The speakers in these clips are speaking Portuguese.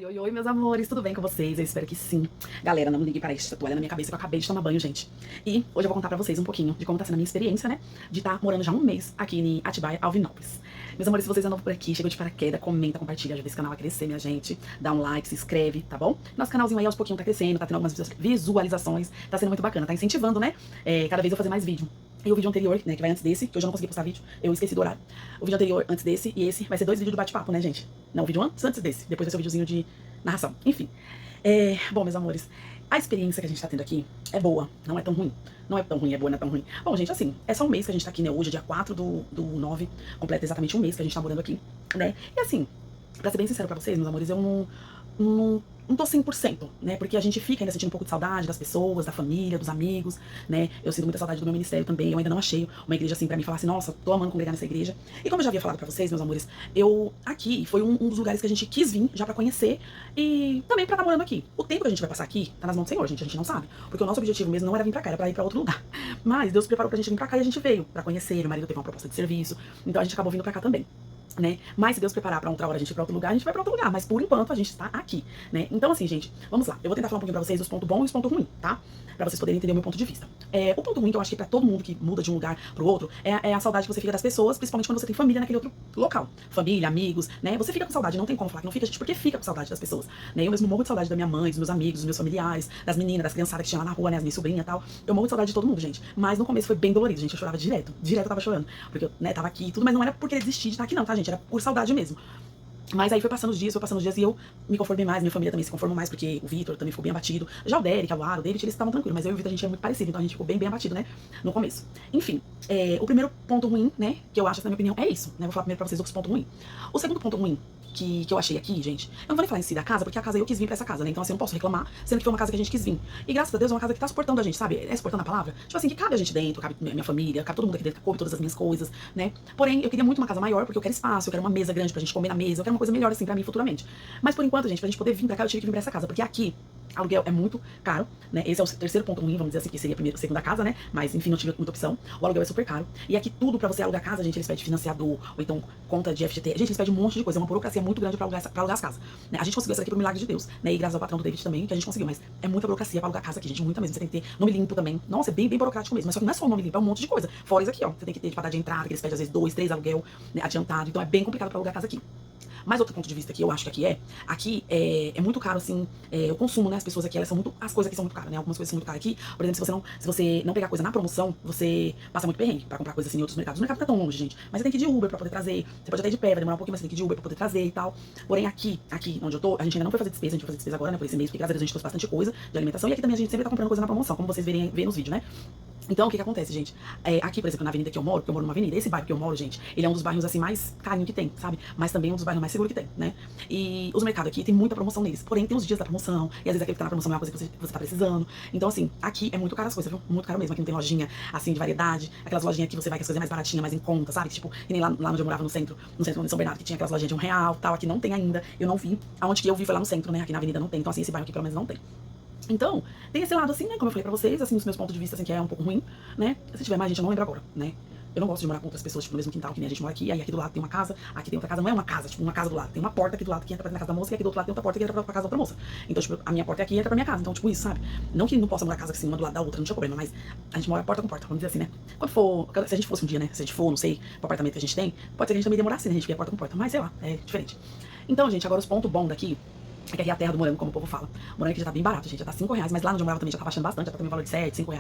Oi, oi, oi, meus amores, tudo bem com vocês? Eu espero que sim. Galera, não ligue para esta toalha na minha cabeça que eu acabei de tomar banho, gente. E hoje eu vou contar pra vocês um pouquinho de como tá sendo a minha experiência, né? De estar morando já um mês aqui em Atibaia, Alvinópolis. Meus amores, se vocês andam por aqui, chegou de paraquedas, comenta, compartilha, ajuda esse canal a crescer, minha gente. Dá um like, se inscreve, tá bom? Nosso canalzinho aí aos pouquinhos tá crescendo, tá tendo algumas visualizações, tá sendo muito bacana, tá incentivando, né? Cada vez eu fazer mais vídeo. E o vídeo anterior, né, que vai antes desse, que hoje eu não consegui postar vídeo, eu esqueci do horário. O vídeo anterior antes desse e esse vai ser 2 vídeos de bate-papo, né, gente? Não, o vídeo antes desse, depois vai ser o videozinho de narração. Enfim. Bom, meus amores, a experiência que a gente tá tendo aqui é boa, não é tão ruim. Não é tão ruim, é boa, não é tão ruim. Bom, gente, assim, é só um mês que a gente tá aqui, né? Hoje, dia 4 do 9, completa exatamente um mês que a gente tá morando aqui, né? E assim, pra ser bem sincero pra vocês, meus amores, eu não tô 100%, né? Porque a gente fica ainda sentindo um pouco de saudade das pessoas, da família, dos amigos, né? Eu sinto muita saudade do meu ministério também. Eu ainda não achei uma igreja assim pra mim falar assim, nossa, tô amando congregar nessa igreja. E como eu já havia falado pra vocês, meus amores, aqui foi um dos lugares que a gente quis vir já pra conhecer e também pra estar morando aqui. O tempo que a gente vai passar aqui tá nas mãos do Senhor, gente, a gente não sabe. Porque o nosso objetivo mesmo não era vir pra cá, era pra ir pra outro lugar. Mas Deus preparou pra gente vir pra cá e a gente veio pra conhecer. Meu marido teve uma proposta de serviço, então a gente acabou vindo pra cá também. Né? Mas se Deus preparar pra outra hora a gente ir pra outro lugar, a gente vai pra outro lugar. Mas por enquanto a gente está aqui, né? Então assim, gente, vamos lá. Eu vou tentar falar um pouquinho pra vocês dos pontos bons e os pontos ruins, tá? Pra vocês poderem entender o meu ponto de vista. O ponto ruim que eu acho que pra todo mundo que muda de um lugar pro outro é a saudade que você fica das pessoas, principalmente quando você tem família naquele outro local. Família, amigos, né? Você fica com saudade, não tem como falar que não fica, gente, porque fica com saudade das pessoas, né? Eu mesmo morro de saudade da minha mãe, dos meus amigos, dos meus familiares, das meninas, das criançadas que tinha lá na rua, né? As minhas sobrinhas e tal. Eu morro de saudade de todo mundo, gente. Mas no começo foi bem dolorido, gente. Eu chorava direto. Direto eu tava chorando. Porque eu, né, tava aqui e tudo, mas não era por querer desistir de estar aqui, não, tá, gente? Era por saudade mesmo. Mas aí foi passando os dias e eu me conformei mais, minha família também se conformou mais, porque o Vitor também ficou bem abatido. Já o Derek, a Luara, o David, eles estavam tranquilos, mas eu e o Vitor a gente é muito parecido, então a gente ficou bem abatido, né, no começo. Enfim, o primeiro ponto ruim, né, que eu acho, na minha opinião, é isso, né, vou falar primeiro pra vocês os pontos ruins. O segundo ponto ruim que eu achei aqui, gente, eu não vou nem falar em si da casa, porque a casa eu quis vir pra essa casa, né, então assim, eu não posso reclamar, sendo que foi uma casa que a gente quis vir. E graças a Deus é uma casa que tá suportando a gente, sabe, suportando a palavra? Tipo assim, que cabe a gente dentro, cabe minha família, cabe todo mundo aqui dentro, cabe todas as minhas coisas, né. Porém, eu queria muito uma casa maior, porque eu quero espaço, eu quero uma mesa grande pra gente comer na mesa, eu quero uma coisa melhor assim pra mim futuramente. Mas por enquanto, gente, pra gente poder vir pra cá, eu tive que vir pra essa casa, porque aqui aluguel é muito caro, né? Esse é o terceiro ponto ruim, vamos dizer assim, que seria a segunda casa, né? Mas enfim, não tive muita opção. O aluguel é super caro. E aqui tudo pra você alugar casa, gente, eles pedem financiador, ou então conta de FGT. Gente, eles pedem um monte de coisa, é uma burocracia muito grande pra alugar as casas. Né? A gente conseguiu essa aqui por milagre de Deus, né? E graças ao patrão do David também, que a gente conseguiu, mas é muita burocracia pra alugar casa aqui, gente, muita mesmo. Você tem que ter nome limpo também. Nossa, é bem burocrático mesmo. Mas só que não é só o nome limpo, é um monte de coisa. Fora isso aqui, ó. Você tem que ter de de entrada, que eles pedem às vezes 2, 3 aluguel, né, adiantado. Então é bem complicado pra alugar casa aqui. Mas outro ponto de vista que eu acho que aqui é muito caro, assim, o consumo, né? As pessoas aqui, elas são muito, as coisas aqui são muito caras, né? Algumas coisas são muito caras aqui. Por exemplo, se você não pegar coisa na promoção, você passa muito perrengue pra comprar coisa assim em outros mercados. O mercado não é tão longe, gente. Mas você tem que ir de Uber pra poder trazer. Você pode até ir de pé, vai demorar um pouquinho, mas você tem que ir de Uber pra poder trazer e tal. Porém, aqui onde eu tô, a gente ainda não foi fazer despesa, a gente vai fazer despesa agora, né? Por esse mês, porque graças a Deus a gente trouxe bastante coisa de alimentação. E aqui também a gente sempre tá comprando coisa na promoção, como vocês veem nos vídeos, né? Então, o que acontece, gente? Aqui, por exemplo, na avenida que eu moro, porque eu moro numa avenida, esse bairro que eu moro, gente, ele é um dos bairros, assim, mais carinho que tem, sabe? Mas também é um dos bairros mais seguros que tem, né? E os mercados aqui tem muita promoção neles. Porém, tem os dias da promoção, e às vezes aquele que tá na promoção não é uma coisa que você tá precisando. Então, assim, aqui é muito caro as coisas, viu? Muito caro mesmo. Aqui não tem lojinha, assim, de variedade. Aquelas lojinhas que você vai, que as coisas é mais baratinhas, mais em conta, sabe? Tipo, que nem lá onde eu morava, no centro de São Bernardo, que tinha aquelas lojinhas de R$ 1, tal. Aqui não tem ainda. Eu não vi. Aonde que eu vi foi lá no centro, né? Aqui na avenida não tem. Então, assim, esse bairro aqui pelo menos não tem. Então, tem esse lado assim, né, como eu falei pra vocês, assim, os meus pontos de vista, assim, que é um pouco ruim, né, se tiver mais gente, eu não lembro agora, né, eu não gosto de morar com outras pessoas, tipo, no mesmo quintal, que nem a gente mora aqui, aí aqui do lado tem uma casa, aqui tem outra casa, não é uma casa, tipo, uma casa do lado, tem uma porta aqui do lado que entra pra dentro da casa da moça, e aqui do outro lado tem outra porta que entra pra casa da outra moça. Então, tipo, a minha porta é aqui e entra pra minha casa, então, tipo, isso, sabe, não que não possa morar casa assim, uma do lado da outra, não tinha problema, mas a gente mora porta com porta, vamos dizer assim, né, se a gente fosse um dia, né, se a gente for, não sei, pro apartamento que a gente tem, pode ser que a gente também demorasse, né, a gente via porta com porta, mas sei lá, é diferente. Então, gente, agora os pontos bons daqui, é que aqui é a terra do morango, como o povo fala. O morango aqui já tá bem barato, gente, já tá R$ 5, mas lá onde eu morava também já tava achando bastante, já tá também valor de 7, R$ 5,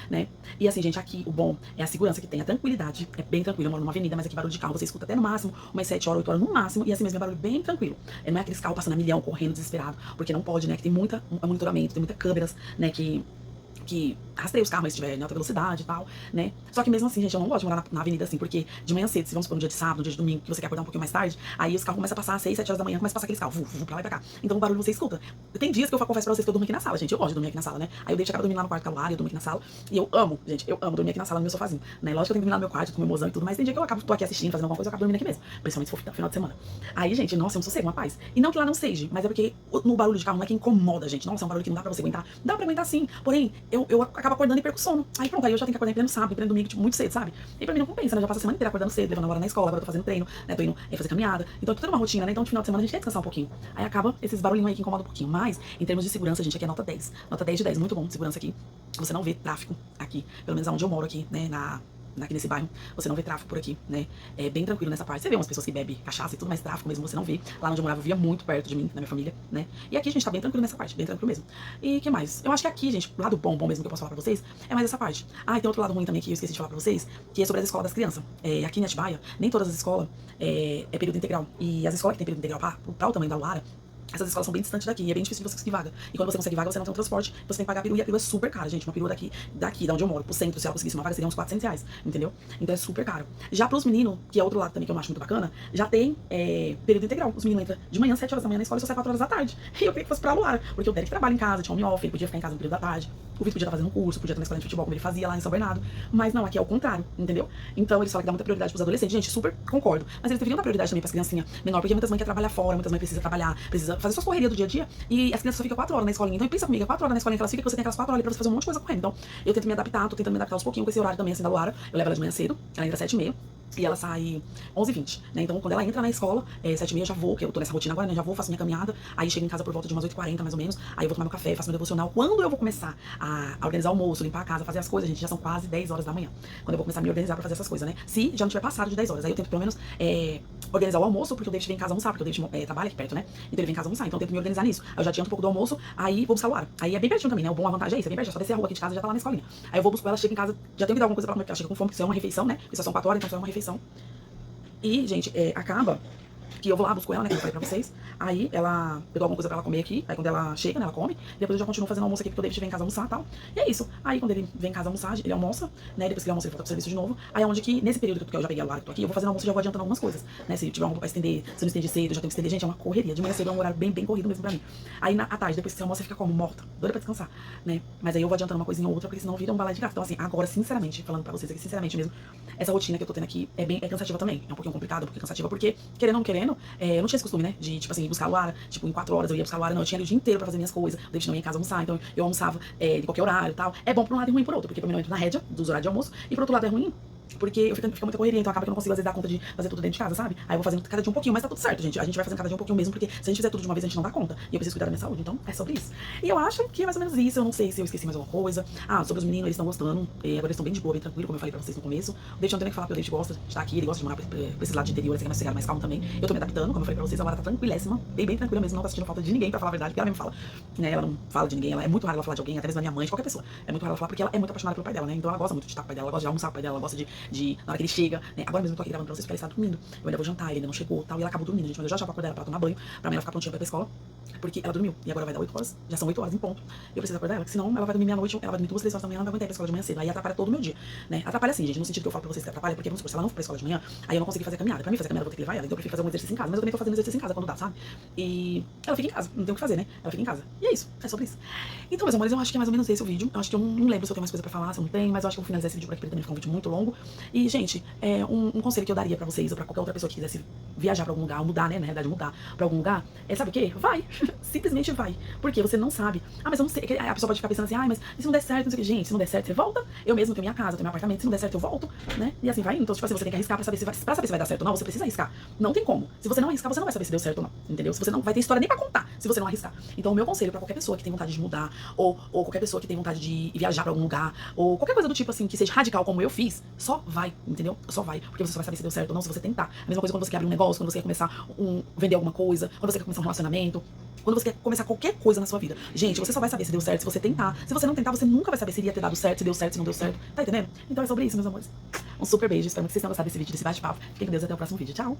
né? E assim, gente, aqui o bom é a segurança que tem, a tranquilidade, é bem tranquilo. Eu moro numa avenida, mas aqui barulho de carro você escuta até no máximo, umas 7 horas, 8 horas no máximo, e assim mesmo é barulho bem tranquilo. Não é aqueles carros passando a milhão, correndo desesperado, porque não pode, né? Que tem muita monitoramento, tem muita câmeras, né? Que rastreia os carros, mas se estiver em alta velocidade e tal, né? Só que mesmo assim, gente, eu não gosto de morar na avenida assim, porque de manhã cedo, se vamos supor, no dia de sábado, no dia de domingo, que você quer acordar um pouquinho mais tarde, aí os carros começam a passar às 6, 7 horas da manhã, começa a passar aqueles carros, pra lá e pra cá. Então o barulho você escuta. Tem dias que eu confesso pra vocês que eu durmo aqui na sala, gente, eu gosto de dormir aqui na sala, né? Aí eu deixo acaba dormindo lá no quarto com a Lara, eu durmo aqui na sala, e eu amo, gente, eu amo dormir aqui na sala, no meu sofazinho, né? Lógico que eu tenho que dormir lá no meu quarto, com o meu mozão e tudo, mas tem dia que eu tô aqui assistindo, fazendo alguma coisa, eu acabo dormindo aqui mesmo, principalmente se for final de semana. Aí, gente, nossa, é um sossego, uma paz. E não que lá não seja, mas é porque no barulho de carro não é que incomoda, gente. Nossa, é um barulho que não dá pra você aguentar. Dá pra aguentar sim, porém, eu acabo acabo acordando e perco o sono. Aí pronto, aí eu já tenho que acordar em pleno sábado, em pleno domingo, tipo, muito cedo, sabe? E pra mim não compensa, né? Eu já passo a semana inteira acordando cedo, levando a hora na escola, agora eu tô fazendo treino, né? Tô indo fazer caminhada. Então é tudo uma rotina, né? Então no final de semana a gente quer descansar um pouquinho. Aí acaba esses barulhinhos aí que incomodam um pouquinho. Mas, em termos de segurança, gente, aqui é nota 10. Nota 10 de 10, muito bom. Segurança aqui. Você não vê tráfico aqui, pelo menos onde eu moro aqui, né? Aqui nesse bairro, você não vê tráfico por aqui, né? É bem tranquilo nessa parte. Você vê umas pessoas que bebem cachaça e tudo, mais tráfico mesmo você não vê. Lá onde eu morava, eu via muito perto de mim, da minha família, né? E aqui a gente tá bem tranquilo nessa parte, bem tranquilo mesmo. E que mais? Eu acho que aqui, gente, o lado bom mesmo que eu posso falar pra vocês, é mais essa parte. Ah, e tem outro lado ruim também que eu esqueci de falar pra vocês, que é sobre as escolas das crianças. Aqui em Atibaia, nem todas as escolas é período integral. E as escolas que tem período integral pra o tamanho da Luara, essas escolas são bem distantes daqui, e é bem difícil de você conseguir vaga. E quando você consegue vaga, você não tem um transporte, você tem que pagar a perua, e a perua é super cara, gente. Uma perua daqui, da onde eu moro, pro centro, se ela conseguisse uma vaga, seria uns R$ 400, entendeu? Então é super caro. Já pros meninos, que é outro lado também que eu acho muito bacana, já tem período integral. Os meninos entram de manhã, 7 horas da manhã na escola, e só sai 4 horas da tarde. E eu queria que fosse pra Luara, porque o Derek trabalha em casa, tinha home office, ele podia ficar em casa no período da tarde. O Vitor podia estar fazendo um curso, podia estar na escola de futebol, como ele fazia lá em São Bernardo. Mas não, aqui é o contrário, entendeu? Então eles falam que dá muita prioridade pros adolescentes. Gente, super concordo. Mas eles deveriam dar prioridade também pras criancinhas menor, porque muitas mães querem trabalhar fora, muitas mães precisam trabalhar, precisa fazer suas correrias do dia a dia. E as crianças só ficam 4 horas na escolinha. Então pensa comigo, é 4 horas na escolinha que elas ficam, que você tem aquelas 4 horas ali pra você fazer um monte de coisa com ela. Então eu tento me adaptar, tô tentando me adaptar aos pouquinhos com esse horário também, assim, da Luara. Eu levo ela de manhã cedo, ela entra às 7h30. E ela sai 11h20, né? Então, quando ela entra na escola, 7h30 eu já vou, que eu tô nessa rotina agora, né? Já vou, faço minha caminhada, aí chego em casa por volta de umas 8h40, mais ou menos. Aí eu vou tomar meu café, faço meu devocional. Quando eu vou começar a organizar o almoço, limpar a casa, fazer as coisas, gente, já são quase 10 horas da manhã. Quando eu vou começar a me organizar pra fazer essas coisas, né? Se já não tiver passado de 10 horas. Aí eu tento, pelo menos, organizar o almoço, porque o David vem em casa almoçar, porque o David trabalha aqui perto, né? Então ele vem em casa almoçar, então eu tento me organizar nisso. Aí eu já adianto um pouco do almoço, aí vou buscar o Luara. Aí é bem pertinho também, né? O bom, a vantagem é isso, é bem pertinho, é só descer a rua aqui de casa e já tá lá na escolinha. Aí eu vou buscar ela, chego em casa, já tenho que dar alguma coisa pra comer, porque ela chega com fome, porque isso é uma refeição, né? Porque só são 4 horas, então só é uma refeição. E, gente, acaba que eu vou lá, busco ela, né, como eu falei pra vocês. Aí eu dou alguma coisa pra ela comer aqui. Aí quando ela chega, né, ela come. Depois eu já continuo fazendo almoço aqui, porque o David vem em casa almoçar e tal. E é isso. Aí quando ele vem em casa almoçar, ele almoça, né, depois que ele almoça, ele volta pro serviço de novo. Aí é onde que, nesse período que eu já peguei a Luara que tô aqui, eu vou fazendo almoço e já vou adiantando algumas coisas, né. Se tiver uma roupa pra estender, se eu não estender cedo, eu já tenho que estender. Gente, é uma correria. De manhã cedo é um horário bem, bem corrido mesmo pra mim. Aí à tarde, depois que você almoça, você fica como? Morta. Doida pra descansar, né. Mas aí eu vou adiantando uma coisinha ou outra, porque senão vira um balai de gato. Então assim, agora, sinceramente, falando pra vocês aqui, sinceramente mesmo, essa rotina que eu tô tendo aqui é cansativa também. É um pouquinho complicado, um pouquinho cansativa, porque, querendo ou não querendo, eu não tinha esse costume, né, de, tipo assim, buscar a Luara, tipo, em 4 horas eu ia buscar a Luara, não, eu tinha ali o dia inteiro pra fazer minhas coisas, o David não ia em casa almoçar, então eu almoçava de qualquer horário e tal. É bom por um lado e ruim por outro, porque pra mim não entra na rédea dos horários de almoço, e por outro lado é ruim, porque fica muita correria, então acaba que eu não consigo, às vezes, dar conta de fazer tudo dentro de casa, sabe? Aí eu vou fazendo cada dia um pouquinho, mas tá tudo certo, gente. A gente vai fazendo cada dia um pouquinho mesmo, porque se a gente fizer tudo de uma vez, a gente não dá conta. E eu preciso cuidar da minha saúde, então é sobre isso. E eu acho que é mais ou menos isso, eu não sei se eu esqueci mais alguma coisa. Ah, sobre os meninos, eles estão gostando, agora eles estão bem de boa, bem tranquilo, como eu falei pra vocês no começo. O David não tem nem que falar, porque o David gosta de estar aqui, ele gosta de morar pra esse lado de interior, ele é mais sossegado, mais calmo também. Eu tô me adaptando, como eu falei pra vocês, a Luara tá tranquilíssima, bem, bem tranquila mesmo, não tá sentindo falta de ninguém, pra falar a verdade, porque ela mesmo fala, né? Ela não fala de ninguém, ela é muito raro ela falar de alguém, até mesmo da minha mãe, de qualquer pessoa. É muito raro ela falar, porque ela é muito apaixonada pelo pai dela, né? Então ela gosta muito de estar com o pai dela, ela gosta de almoçar com o pai dela, ela gosta de na hora que ele chega, né? Agora mesmo eu tô aqui gravando pra vocês, porque ela está dormindo. Eu ainda vou jantar, ele ainda não chegou, tal, e ela acabou dormindo, gente, mas eu já vou acordar ela pra tomar banho, pra mim ela ficar prontinha pra ir pra escola, porque ela dormiu, e agora vai dar 8 horas, já são 8 horas em ponto. Eu preciso acordar ela, porque senão ela vai dormir meia-noite, ela vai dormir 2, 3 horas da manhã, ela não vai aguentar ir pra escola de manhã cedo, aí atrapalha todo o meu dia, né? Atrapalha assim, gente, no sentido que eu falo pra vocês que atrapalha, porque vamos supor, se ela não for pra escola de manhã, aí eu não consegui fazer caminhada. Pra mim fazer caminhada eu vou ter que levar ela, então eu prefiro fazer um exercício em casa, mas eu também tô fazendo exercício em casa quando dá, sabe? E ela fica em casa, não tem o que fazer, né? Ela fica em casa. E é isso, é sobre isso. Então, meus amores, eu acho que é mais ou menos esse o vídeo. Eu acho que eu não lembro se eu tenho mais coisa pra falar, se eu não tenho, mas eu acho que eu vou finalizar esse vídeo por aqui, porque também ficou um vídeo muito longo. E, gente, um conselho que eu daria pra vocês, ou pra qualquer outra pessoa que quisesse viajar pra algum lugar, ou mudar, né, na realidade, mudar pra algum lugar, sabe o quê? Vai! Simplesmente vai. Porque você não sabe. Ah, mas eu não sei. A pessoa pode ficar pensando assim, ah, mas e se não der certo, não sei o que. Gente, se não der certo, você volta. Eu mesmo tenho minha casa, tenho meu apartamento, se não der certo, eu volto, né? E assim vai. Então, tipo assim, você tem que arriscar pra saber se vai dar certo ou não, você precisa arriscar. Não tem como. Se você não arriscar, você não vai saber se deu certo ou não. Entendeu? Se você não vai ter história nem pra contar, se você não arriscar. Então, o meu conselho pra qualquer pessoa que tem vontade de mudar, ou qualquer pessoa que tem vontade de viajar pra algum lugar, ou qualquer coisa do tipo assim, que seja radical como eu fiz, só vai, entendeu? Só vai. Porque você só vai saber se deu certo ou não se você tentar. A mesma coisa quando você quer abrir um negócio, quando você quer começar vender alguma coisa, quando você quer começar um relacionamento, quando você quer começar qualquer coisa na sua vida. Gente, você só vai saber se deu certo se você tentar. Se você não tentar, você nunca vai saber se iria ter dado certo, se deu certo, se não deu certo. Tá entendendo? Então é sobre isso, meus amores. Um super beijo. Espero que vocês tenham gostado desse vídeo, desse bate-papo. Fiquem com Deus, até o próximo vídeo. Tchau!